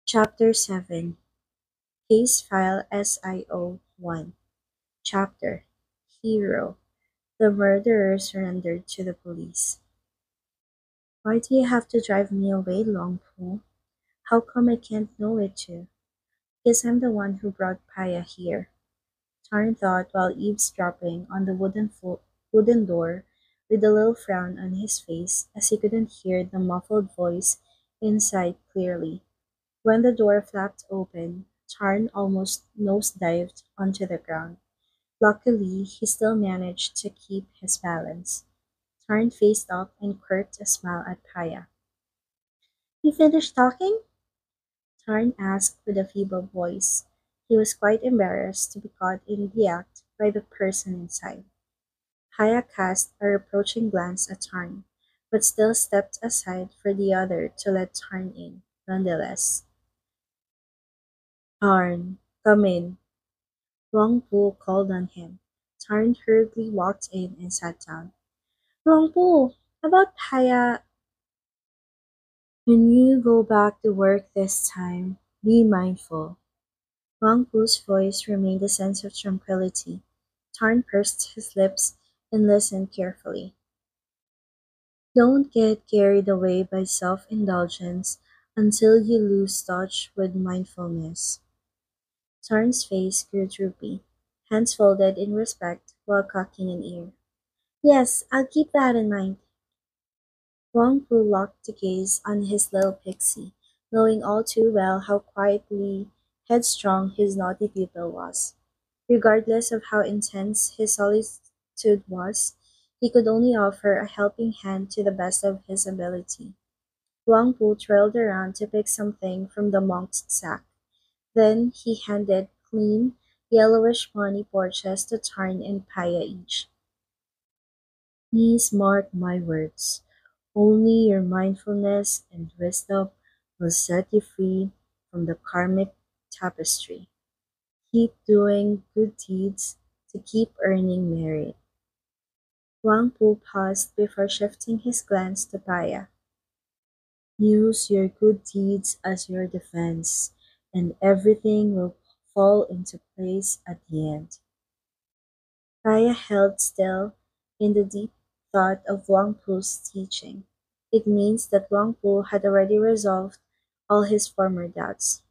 Chapter 7 Case File SIO 1 Chapter Hero The murderer surrendered to the police. Why do you have to drive me away, Longpo? How come I can't know it too? Because I'm the one who brought Paya here. Tarn thought while eavesdropping on the wooden door with a little frown on his face as he couldn't hear the muffled voice inside clearly. When the door flapped open, Tarn almost nosedived onto the ground. Luckily, he still managed to keep his balance. Tarn faced up and quirked a smile at Paya. You finished talking? Tarn asked with a feeble voice. He was quite embarrassed to be caught in the act by the person inside. Paya cast a reproaching glance at Tarn, but still stepped aside for the other to let Tarn in, nonetheless. Tarn, come in. Longpo called on him. Tarn hurriedly walked in and sat down. Longpo, about Paya, when you go back to work this time, be mindful. Longpo's voice remained a sense of tranquility. Tarn pursed his lips and listened carefully. Don't get carried away by self-indulgence until you lose touch with mindfulness. Tarn's face grew droopy, hands folded in respect while cocking an ear. Yes, I'll keep that in mind. Wang-Fu locked the gaze on his little pixie, knowing all too well how quietly headstrong his naughty pupil was. Regardless of how intense his solitude was, he could only offer a helping hand to the best of his ability. Wang-Fu trailed around to pick something from the monk's sack. Then he handed clean, yellowish money pouches to Tarn and Paya each. Please mark my words. Only your mindfulness and wisdom will set you free from the karmic tapestry. Keep doing good deeds to keep earning merit. Wang Pu paused before shifting his glance to Paya. Use your good deeds as your defense, and everything will fall into place at the end. Paya held still in the deep thought of Wang Pu's teaching. It means that Wang Pu had already resolved all his former doubts.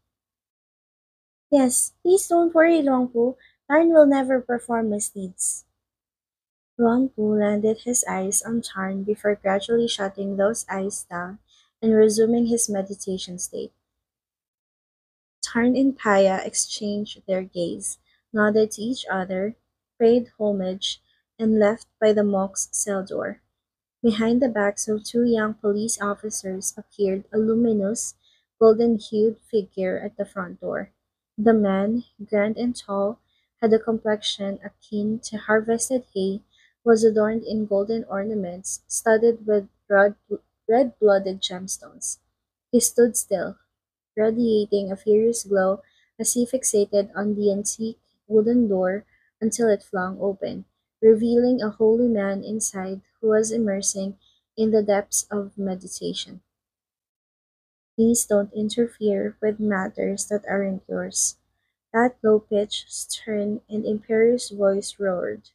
Yes, please don't worry, Wang Pu. Tarn will never perform misdeeds. Wang Pu landed his eyes on Tarn before gradually shutting those eyes down and resuming his meditation state. Tarn and Paya exchanged their gaze, nodded to each other, paid homage, and left by the monk's cell door. Behind the backs of two young police officers appeared a luminous, golden-hued figure at the front door. The man, grand and tall, had a complexion akin to harvested hay, was adorned in golden ornaments studded with red-blooded gemstones. He stood still, radiating a furious glow as he fixated on the antique wooden door until it flung open, revealing a holy man inside who was immersing in the depths of meditation. Please don't interfere with matters that aren't yours. That low-pitched, stern, and imperious voice roared.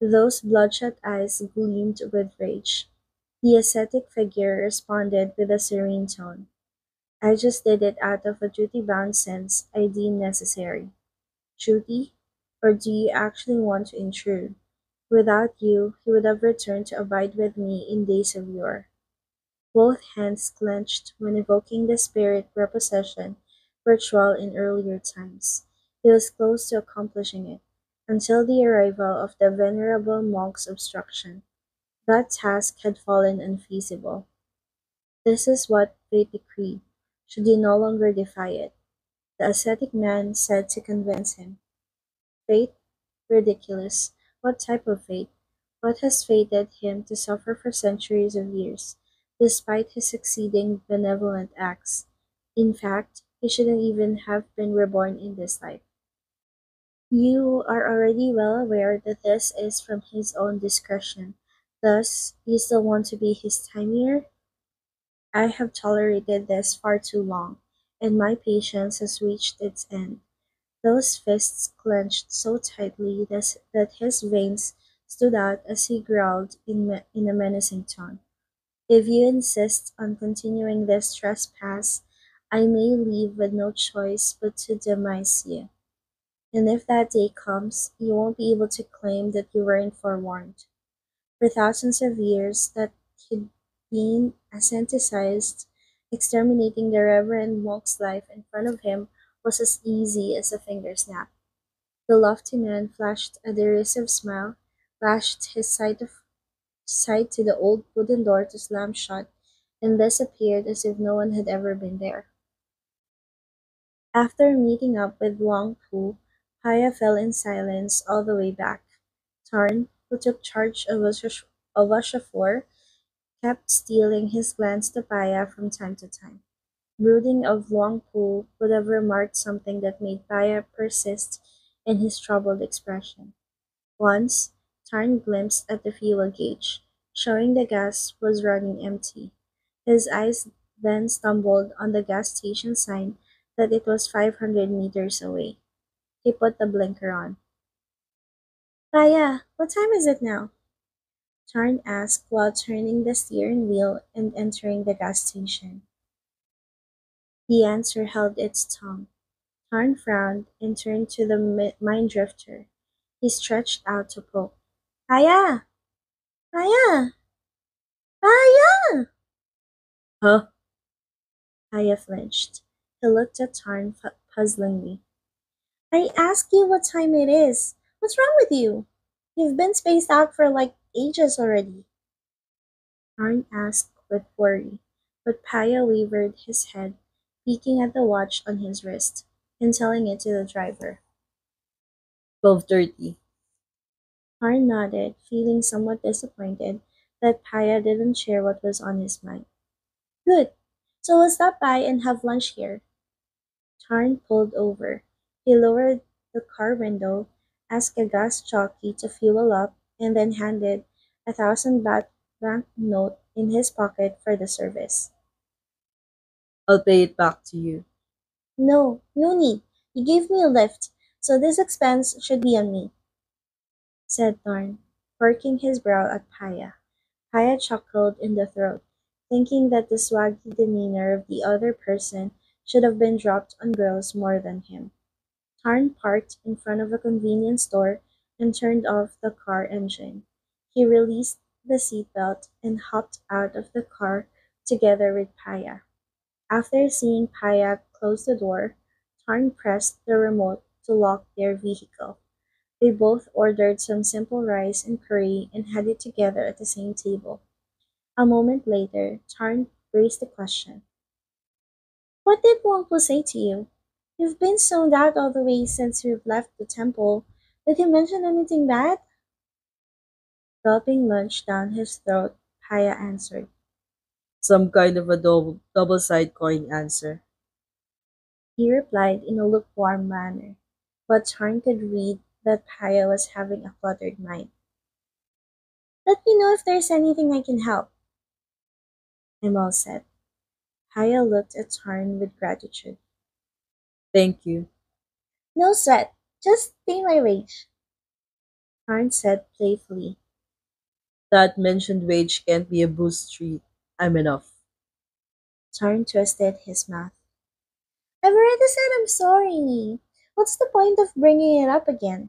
Those bloodshot eyes gleamed with rage. The ascetic figure responded with a serene tone. I just did it out of a duty-bound sense I deem necessary. Duty? Or do you actually want to intrude? Without you, he would have returned to abide with me in days of yore. Both hands clenched when evoking the spirit repossession ritual in earlier times. He was close to accomplishing it, until the arrival of the venerable monk's obstruction. That task had fallen unfeasible. This is what fate decreed, should you no longer defy it, the ascetic man said to convince him. Fate? Ridiculous. What type of fate? What has fated him to suffer for centuries of years, despite his succeeding benevolent acts? In fact, he shouldn't even have been reborn in this life. You are already well aware that this is from his own discretion. Thus, you still want to be his tinier? I have tolerated this far too long, and my patience has reached its end. Those fists clenched so tightly that his veins stood out as he growled in a menacing tone. If you insist on continuing this trespass, I may leave with no choice but to demise you. And if that day comes, you won't be able to claim that you weren't forewarned. For thousands of years, that he'd been asceticized, exterminating the Reverend Monk's life in front of him was as easy as a finger snap. The lofty man flashed a derisive smile, lashed his side to the old wooden door to slam shut, and disappeared as if no one had ever been there. After meeting up with Wang Pu, Paya fell in silence all the way back. Tarn, who took charge of a chauffeur, kept stealing his glance to Paya from time to time. Brooding of Wang Pu would have remarked something that made Paya persist in his troubled expression. Once, Tarn glimpsed at the fuel gauge, showing the gas was running empty. His eyes then stumbled on the gas station sign that it was 500 meters away. He put the blinker on. Paya, what time is it now? Tarn asked while turning the steering wheel and entering the gas station. The answer held its tongue. Tarn frowned and turned to the mine drifter. He stretched out to poke. Paya! Paya! Paya! Huh? Paya flinched. He looked at Tarn puzzlingly. I ask you what time it is. What's wrong with you? You've been spaced out for like ages already. Tarn asked with worry, but Paya wavered his head, peeking at the watch on his wrist, and telling it to the driver. 12:30. Tarn nodded, feeling somewhat disappointed that Paya didn't share what was on his mind. Good. So we'll stop by and have lunch here. Tarn pulled over. He lowered the car window, asked a gas jockey to fuel up, and then handed a 1,000 baht banknote in his pocket for the service. I'll pay it back to you. No, no need. You gave me a lift, so this expense should be on me, said Tarn, quirking his brow at Paya. Paya chuckled in the throat, thinking that the swaggy demeanor of the other person should have been dropped on girls more than him. Tarn parked in front of a convenience store and turned off the car engine. He released the seatbelt and hopped out of the car together with Paya. After seeing Paya close the door, Tarn pressed the remote to lock their vehicle. They both ordered some simple rice and curry and had it together at the same table. A moment later, Tarn raised the question. What did Wangpo say to you? You've been zoned out all the way since you've left the temple. Did he mention anything bad? Gulping lunch down his throat, Paya answered. Some kind of a double-sided coin answer. He replied in a lukewarm manner, but Tarn could read that Paya was having a cluttered mind. Let me know if there's anything I can help. I'm all set. Paya looked at Tarn with gratitude. Thank you. No sweat. Just pay my wage. Tarn said playfully. That mentioned wage can't be a boost treat. I'm enough. Tarn twisted his mouth. I've already said I'm sorry. What's the point of bringing it up again?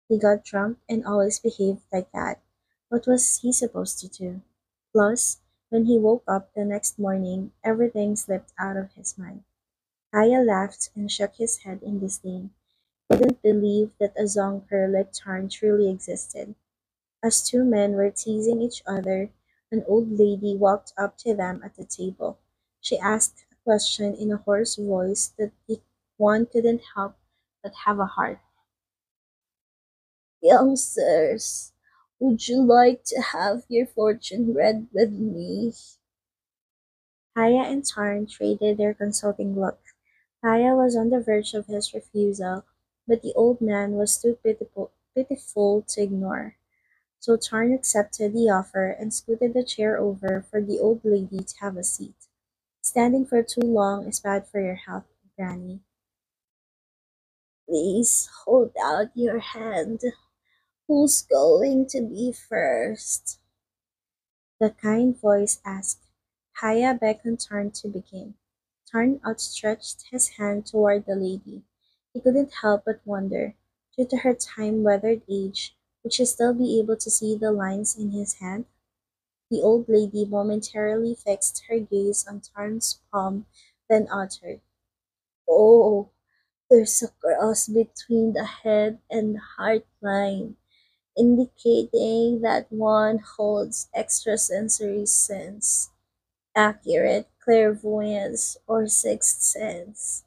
He got drunk and always behaved like that. What was he supposed to do? Plus, when he woke up the next morning, everything slipped out of his mind. Aya laughed and shook his head in disdain. He didn't believe that a zonker like Tarn truly existed. As two men were teasing each other, an old lady walked up to them at the table. She asked a question in a hoarse voice that one couldn't help but have a heart. Youngsters, would you like to have your fortune read with me? Haya and Tarn traded their consulting looks. Haya was on the verge of his refusal, but the old man was too pitiful to ignore. So Tarn accepted the offer and scooted the chair over for the old lady to have a seat. Standing for too long is bad for your health, Granny. Please hold out your hand. Who's going to be first? The kind voice asked. Haya beckoned Tarn to begin. Tarn outstretched his hand toward the lady. He couldn't help but wonder, due to her time-weathered age, would she still be able to see the lines in his hand? The old lady momentarily fixed her gaze on Tarn's palm, then uttered, "Oh, there's a cross between the head and heart line, indicating that one holds extrasensory sense, accurate clairvoyance, or sixth sense."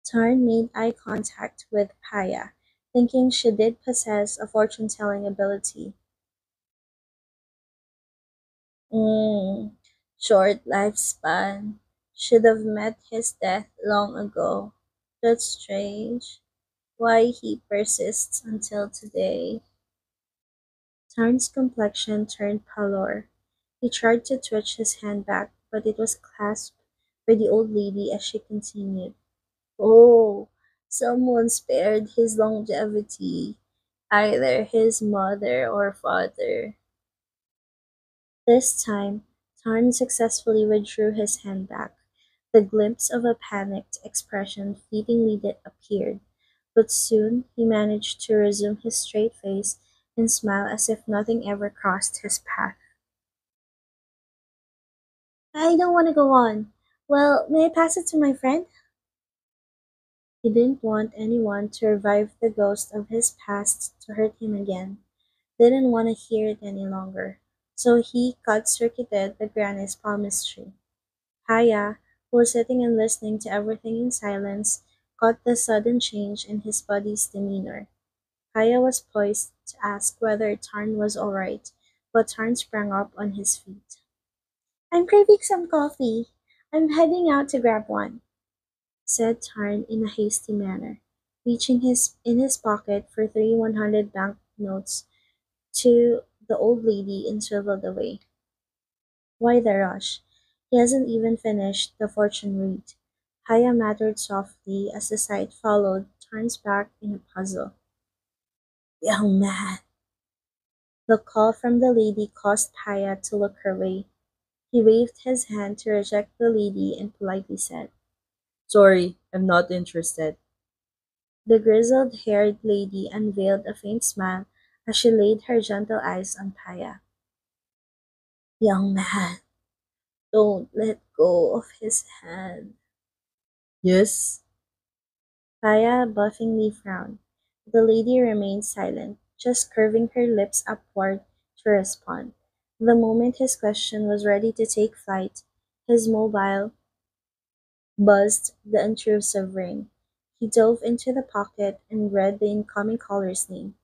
Tarn made eye contact with Paya, thinking she did possess a fortune-telling ability. Mm, short lifespan. Should have met his death long ago. That's strange. Why he persists until today. Tarn's complexion turned pallor. He tried to twitch his hand back, but it was clasped by the old lady as she continued. Oh, someone spared his longevity, either his mother or father. This time, Tarn successfully withdrew his hand back. The glimpse of a panicked expression fleetingly appeared, but soon he managed to resume his straight face and smile as if nothing ever crossed his path. I don't want to go on. Well, may I pass it to my friend? He didn't want anyone to revive the ghost of his past to hurt him again. Didn't want to hear it any longer. So he cut-circuited the granny's palmistry. Haya, who was sitting and listening to everything in silence, caught the sudden change in his body's demeanor. Haya was poised to ask whether Tarn was all right, but Tarn sprang up on his feet. I'm craving some coffee. I'm heading out to grab one, said Tarn in a hasty manner, reaching in his pocket for 3 100 banknotes to the old lady and swiveled away. Why the rush? He hasn't even finished the fortune read. Haya muttered softly as the sight followed turns back in a puzzle. Young man. The call from the lady caused Haya to look her way. He waved his hand to reject the lady and politely said, Sorry, I'm not interested. The grizzled haired lady unveiled a faint smile as she laid her gentle eyes on Haya. Young man, don't let go of his hand. Yes? Kaya buffingly frowned. The lady remained silent, just curving her lips upward to respond. The moment his question was ready to take flight, his mobile buzzed the intrusive ring. He dove into the pocket and read the incoming caller's name.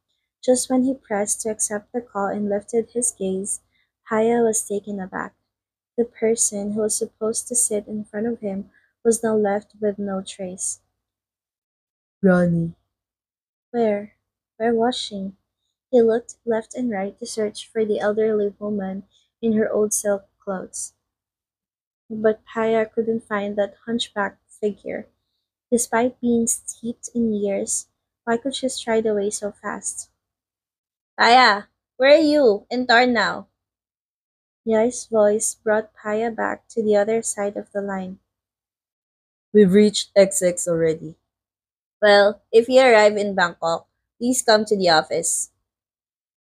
Just when he pressed to accept the call and lifted his gaze, Haya was taken aback. The person who was supposed to sit in front of him was now left with no trace. Ronnie. Where? Where was she? He looked left and right to search for the elderly woman in her old silk clothes, but Paya couldn't find that hunchbacked figure. Despite being steeped in years, why could she stride away so fast? Paya, where are you? In Tarn now. Yai's voice brought Paya back to the other side of the line. We've reached XX already. Well, if you arrive in Bangkok, please come to the office.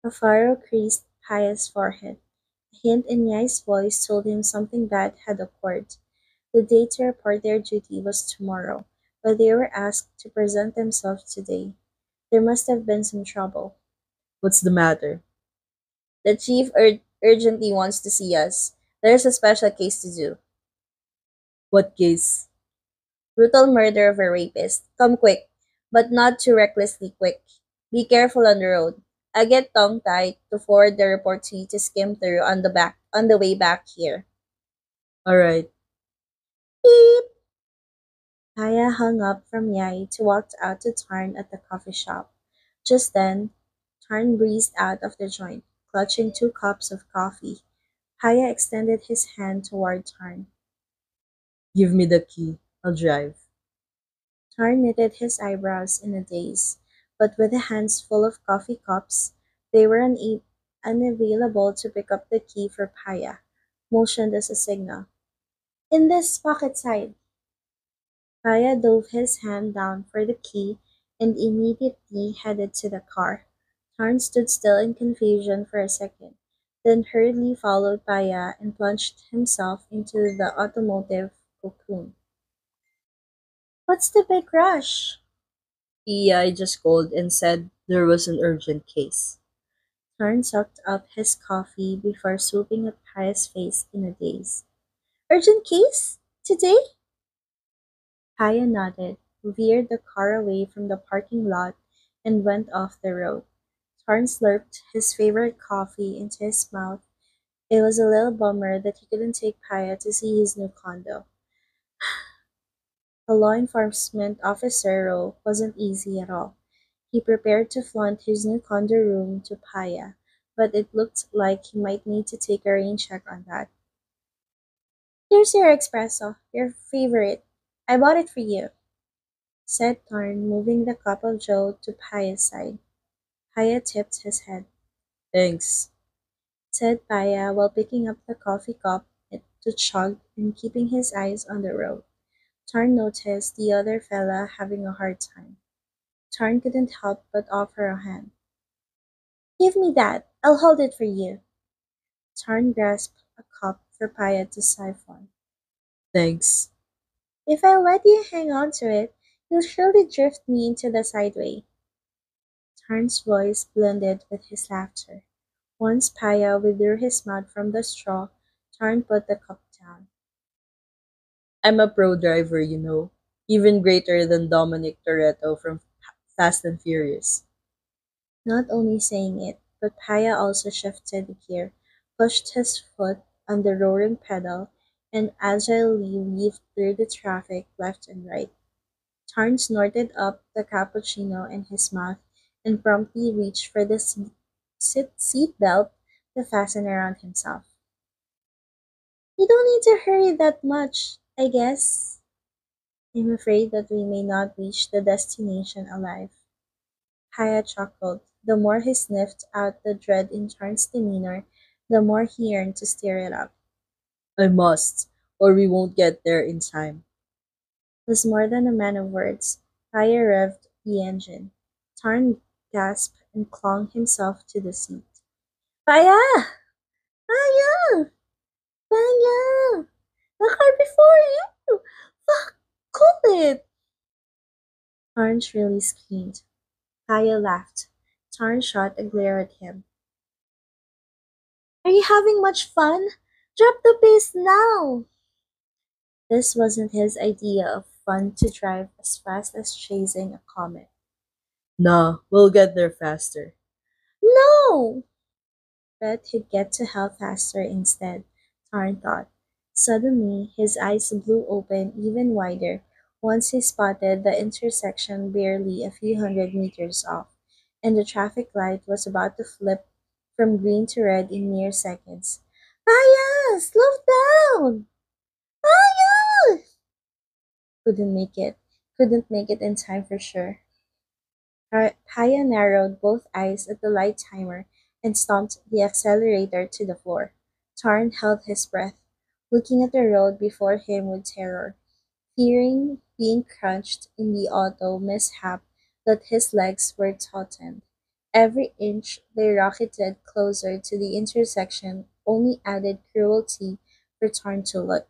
A furrow creased Paya's forehead. A hint in Yai's voice told him something bad had occurred. The date to report their duty was tomorrow, but they were asked to present themselves today. There must have been some trouble. What's the matter? The chief urgently wants to see us. There's a special case to do. What case? Brutal murder of a rapist. Come quick, but not too recklessly quick. Be careful on the road. I get tongue-tied to forward the report to you to skim through on the way back here. All right. Beep. Kaya hung up from Yai to walk out to Tarn at the coffee shop. Just then, Tarn breezed out of the joint, clutching 2 cups of coffee. Kaya extended his hand toward Tarn. Give me the key. I'll drive. Tarn knitted his eyebrows in a daze, but with hands full of coffee cups, they were unavailable to pick up the key for Paya, motioned as a signal. In this pocket side. Paya dove his hand down for the key and immediately headed to the car. Tarn stood still in confusion for a second, then hurriedly followed Paya and plunged himself into the automotive cocoon. What's the big rush? I just called and said there was an urgent case. Tarn sucked up his coffee before swooping at Paya's face in a daze. Urgent case? Today? Paya nodded, veered the car away from the parking lot, and went off the road. Tarn slurped his favorite coffee into his mouth. It was a little bummer that he couldn't take Paya to see his new condo. A law enforcement officer role wasn't easy at all. He prepared to flaunt his new condo room to Paya, but it looked like he might need to take a rain check on that. Here's your espresso, your favorite. I bought it for you, said Tarn, moving the cup of joe to Paya's side. Paya tipped his head. Thanks. Said Paya while picking up the coffee cup to chug and keeping his eyes on the road. Tarn noticed the other fella having a hard time. Tarn couldn't help but offer a hand. Give me that. I'll hold it for you. Tarn grasped a cup for Paya to siphon. Thanks. If I let you hang on to it, you'll surely drift me into the sideway. Tarn's voice blended with his laughter. Once Paya withdrew his mouth from the straw, Tarn put the cup down. I'm a pro driver, you know. Even greater than Dominic Toretto from Fast and Furious. Not only saying it, but Paya also shifted gear, pushed his foot on the roaring pedal, and agilely weaved through the traffic left and right. Tarn snorted up the cappuccino in his mouth and promptly reached for the seat belt to fasten around himself. You don't need to hurry that much, I guess. I'm afraid that we may not reach the destination alive. Kaya chuckled. The more he sniffed out the dread in Tarn's demeanor, the more he yearned to stir it up. I must, or we won't get there in time. Was more than a man of words. Kaya revved the engine. Tarn gasped and clung himself to the seat. Kaya! Kaya! Kaya! The car before you! Fuck! Cool it! Tarn shrilly screamed. Kaya laughed. Tarn shot a glare at him. Are you having much fun? Drop the pace now! This wasn't his idea of fun to drive as fast as chasing a comet. Nah, we'll get there faster. No! Bet he'd get to hell faster instead, Tarn thought. Suddenly, his eyes blew open even wider once he spotted the intersection barely a few hundred meters off, and the traffic light was about to flip from green to red in mere seconds. Aya! Slow down! Aya! Couldn't make it. Couldn't make it in time for sure. Paya narrowed both eyes at the light timer and stomped the accelerator to the floor. Tarn held his breath, looking at the road before him with terror, fearing being crunched in the auto mishap that his legs were tautened. Every inch they rocketed closer to the intersection only added cruelty for Tarn to look.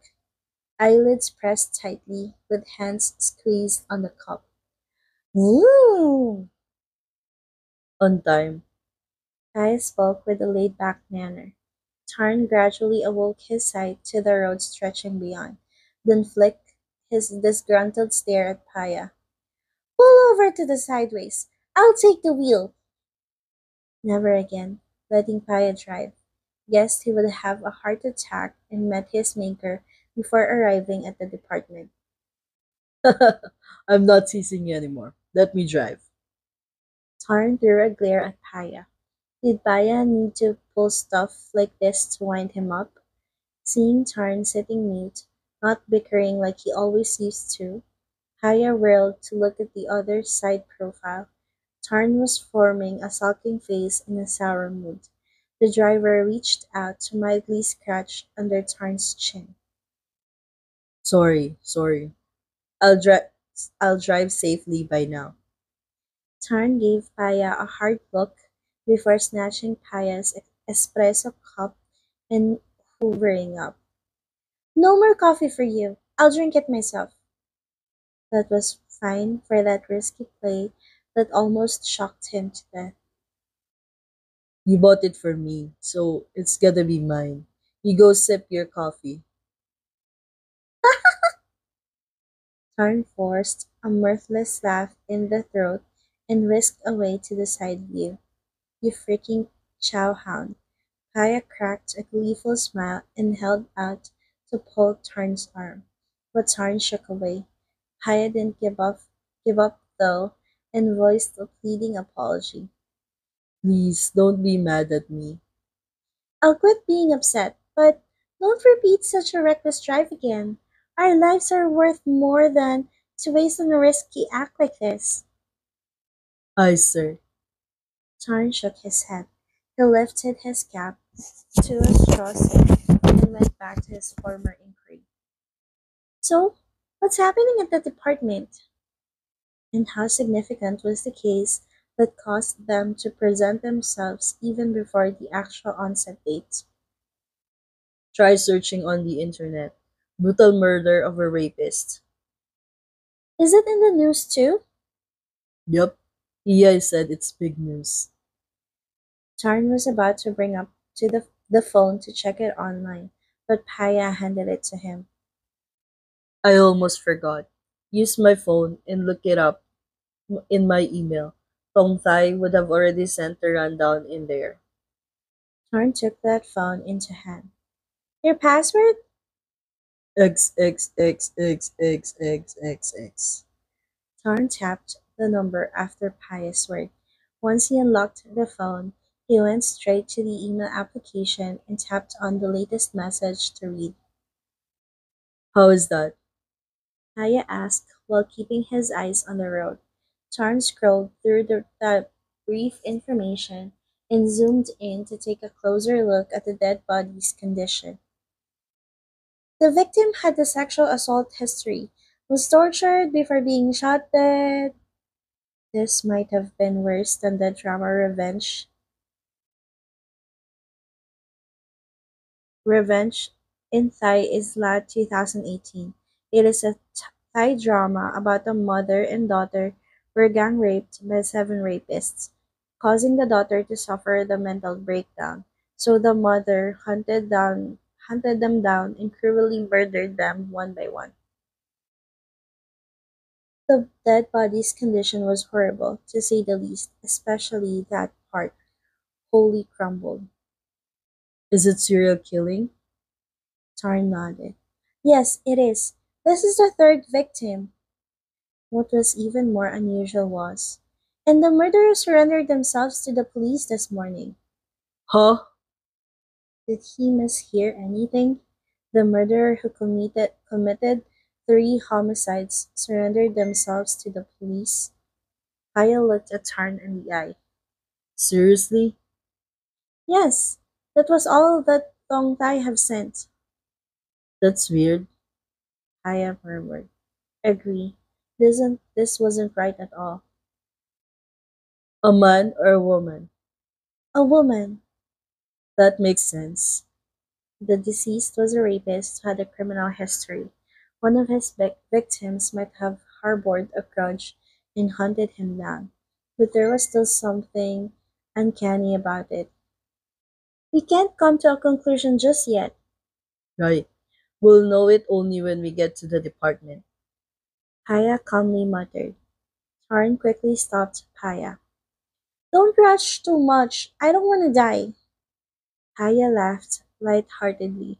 Eyelids pressed tightly, with hands squeezed on the cup. Woo! On time. I spoke with a laid-back manner. Tarn gradually awoke his sight to the road stretching beyond, then flicked his disgruntled stare at Paya. Pull over to the sideways. I'll take the wheel. Never again, letting Paya drive. Guessed he would have a heart attack and met his maker before arriving at the department. I'm not teasing you anymore. Let me drive. Tarn threw a glare at Paya. Did Paya need to pull stuff like this to wind him up? Seeing Tarn sitting mute, not bickering like he always used to. Haya whirled to look at the other side profile. Tarn was forming a sulking face in a sour mood. The driver reached out to mildly scratch under Tarn's chin. Sorry, sorry. I'll drive safely by now. Tarn gave Paya a hard look before snatching Paya's espresso cup and hoovering up. No more coffee for you. I'll drink it myself. That was fine for that risky play that almost shocked him to death. You bought it for me, so it's gotta be mine. You go sip your coffee. Tarn forced a mirthless laugh in the throat and whisked away to the side view. You freaking chowhound. Kaya cracked a gleeful smile and held out to pull Tarn's arm, but Tarn shook away. Kaya didn't give up though, and voiced a pleading apology. Please don't be mad at me. I'll quit being upset, but don't repeat such a reckless drive again. Our lives are worth more than to waste on a risky act like this. Hi, sir. Tarn shook his head. He lifted his cap to a straw sip and went back to his former inquiry. So, what's happening at the department? And how significant was the case that caused them to present themselves even before the actual onset date? Try searching on the internet. Brutal murder of a rapist. Is it in the news too? Yup. EI said it's big news. Tarn was about to bring up to the phone to check it online, but Paya handed it to him. I almost forgot. Use my phone and look it up in my email. Tong Thai would have already sent the rundown in there. Tarn took that phone into hand. Your password? XXXXXXXX. Tarn tapped the number after Paya's word. Once he unlocked the phone, he went straight to the email application and tapped on the latest message to read. How is that? Paya asked while keeping his eyes on the road. Tarn scrolled through the brief information and zoomed in to take a closer look at the dead body's condition. The victim had a sexual assault history, was tortured before being shot dead. This might have been worse than the drama Revenge in Thai Isla 2018. It is a Thai drama about a mother and daughter were gang raped by seven rapists, causing the daughter to suffer the mental breakdown. So the mother hunted them down and cruelly murdered them one by one. The dead body's condition was horrible, to say the least, especially that part, wholly crumbled. Is it serial killing? Tarn nodded. Yes, it is. This is the third victim. What was even more unusual was, and the murderers surrendered themselves to the police this morning. Huh? Did he mishear anything? The murderer who committed three homicides surrendered themselves to the police. Kyle looked at Tarn in the eye. Seriously? Yes, that was all that Tong Tai have sent. That's weird. Kaya murmured. Agree. This wasn't right at all. A man or a woman? A woman. That makes sense. The deceased was a rapist who had a criminal history. One of his victims might have harbored a grudge and hunted him down, but there was still something uncanny about it. We can't come to a conclusion just yet. Right. We'll know it only when we get to the department. Paya calmly muttered. Tarn quickly stopped Paya. Don't rush too much. I don't want to die. Paya laughed light-heartedly.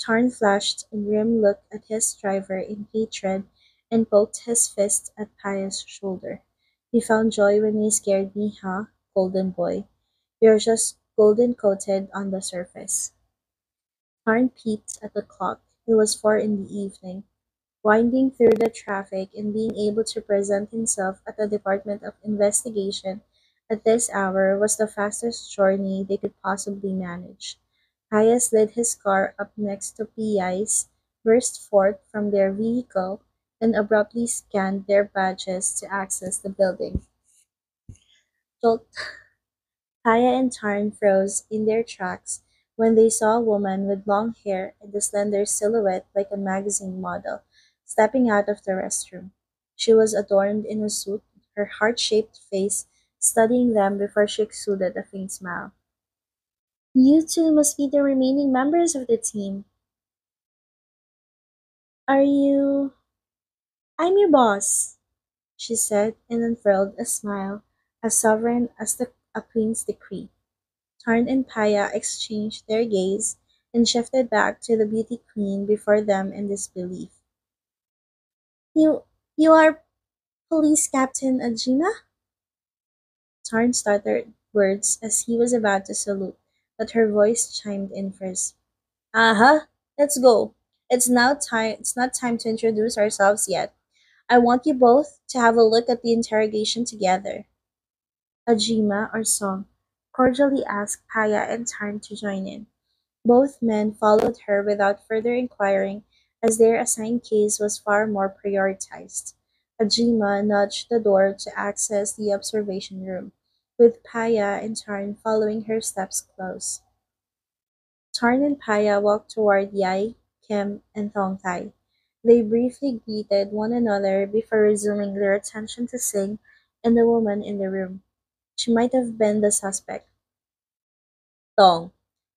Tarn flashed a grim look at his driver in hatred and poked his fist at Paya's shoulder. You found joy when you scared me, huh, golden boy? You're just golden coated on the surface. Tarn peeped at the clock. It was 4 in the evening. Winding through the traffic and being able to present himself at the Department of Investigation at this hour was the fastest journey they could possibly manage. Kaya slid his car up next to PI's, burst forth from their vehicle, and abruptly scanned their badges to access the building. Jolt Kaya and Tarn froze in their tracks when they saw a woman with long hair and a slender silhouette like a magazine model stepping out of the restroom. She was adorned in a suit, her heart-shaped face studying them before she exuded a faint smile. You two must be the remaining members of the team. Are you? I'm your boss, she said and unfurled a smile as sovereign as a queen's decree. Tarn and Paya exchanged their gaze and shifted back to the beauty queen before them in disbelief. You you are Police Captain Ajima? Tarn stuttered words as he was about to salute, but her voice chimed in first. Uh-huh. Let's go. It's not time to introduce ourselves yet. I want you both to have a look at the interrogation together. Ajima or Song cordially asked Paya and Tarn to join in. Both men followed her without further inquiring, as their assigned case was far more prioritized. Ajima nudged the door to access the observation room, with Paya in turn following her steps close. Tarn and Paya walked toward Yai, Kim, and Thongthai. They briefly greeted one another before resuming their attention to Singh and the woman in the room. She might have been the suspect. Tong,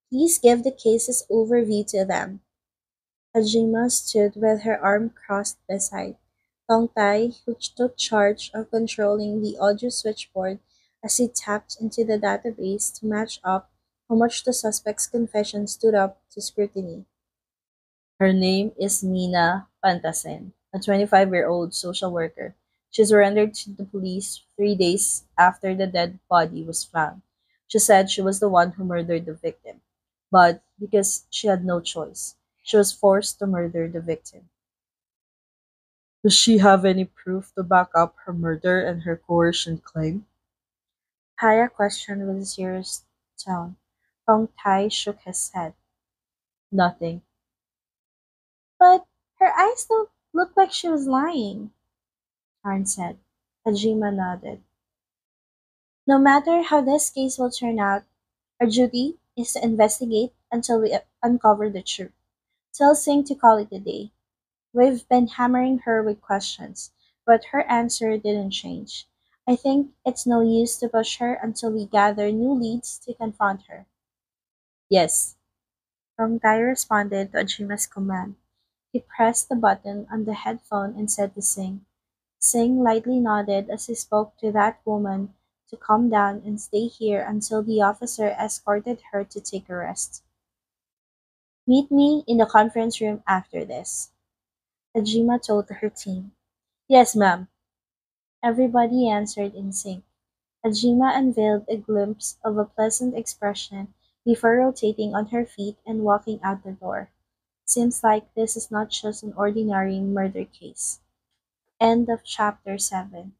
please give the case's overview to them. Hajima stood with her arm crossed beside Tongtai, who took charge of controlling the audio switchboard as he tapped into the database to match up how much the suspect's confession stood up to scrutiny. Her name is Mina Pantasen, a 25-year-old social worker. She surrendered to the police 3 days after the dead body was found. She said she was the one who murdered the victim, but because she had no choice, she was forced to murder the victim. Does she have any proof to back up her murder and her coercion claim? Haya questioned with a serious tone. Tongtai shook his head. Nothing. But her eyes don't look like she was lying, Tarn said. Hajima nodded. No matter how this case will turn out, our duty is to investigate until we uncover the truth. Tell Singh to call it a day. We've been hammering her with questions, but her answer didn't change. I think it's no use to push her until we gather new leads to confront her. Yes. Rongtai responded to Ajima's command. He pressed the button on the headphone and said to Singh. Singh lightly nodded as he spoke to that woman to calm down and stay here until the officer escorted her to take a rest. Meet me in the conference room after this, Ajima told her team. Yes, ma'am. Everybody answered in sync. Ajima unveiled a glimpse of a pleasant expression before rotating on her feet and walking out the door. Seems like this is not just an ordinary murder case. End of chapter 7.